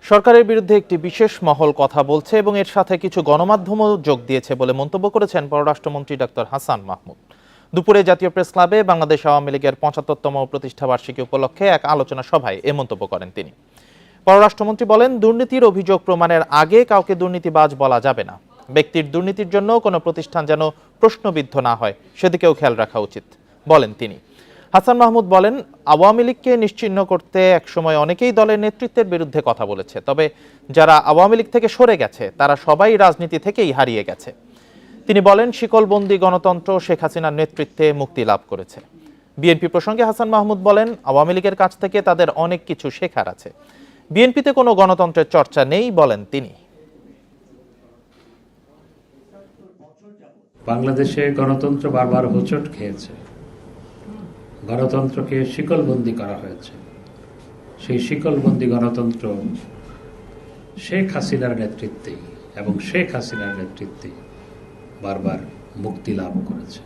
সরকারের বিরুদ্ধে একটি বিশেষ মহল কথা বলছে এবং এর সাথে কিছু গণমাধ্যমও যোগ দিয়েছে বলে মন্তব্য করেছেন পররাষ্ট্রমন্ত্রী ডক্টর হাসান মাহমুদ। দুপুরে জাতীয় প্রেস ক্লাবে বাংলাদেশ আওয়ামী লীগের ৭৫তম প্রতিষ্ঠাবার্ষিকী উপলক্ষে এক আলোচনা সভায় এ মন্তব্য করেন তিনি। পররাষ্ট্রমন্ত্রী বলেন, দুর্নীতির অভিযোগ প্রমাণের আগে কাউকে দুর্নীতিবাজ বলা যাবে না। ব্যক্তির দুর্নীতির জন্য কোনো প্রতিষ্ঠান যেন প্রশ্নবিদ্ধ না হয় সেদিকেও খেয়াল রাখা উচিত বলেন তিনি। হাসান মাহমুদ বলেন, আওয়ামী লীগকে নিশ্চিহ্ন করতে একসময় অনেকেই দলের নেতৃত্বের বিরুদ্ধে কথা বলেছে, তবে যারা আওয়ামী লীগ থেকে সরে গেছে তারা সবাই রাজনীতি থেকেই হারিয়ে গেছে। তিনি বলেন, শিকলবন্দি গণতন্ত্র শেখ হাসিনার নেতৃত্বে মুক্তি লাভ করেছে। বিএনপি প্রসঙ্গে হাসান মাহমুদ বলেন, আওয়ামী লীগের কাছ থেকে তাদের অনেক কিছু শেখার আছে। বিএনপিতে কোনো গণতন্ত্রের চর্চা নেই বলেন তিনি। বাংলাদেশে গণতন্ত্র বারবার হোঁচট খেয়েছে, গণতন্ত্রকে শিকলবন্দি করা হয়েছে। সেই শিকলবন্দি গণতন্ত্র শেখ হাসিনার নেতৃত্বে বারবার মুক্তি লাভ করেছে।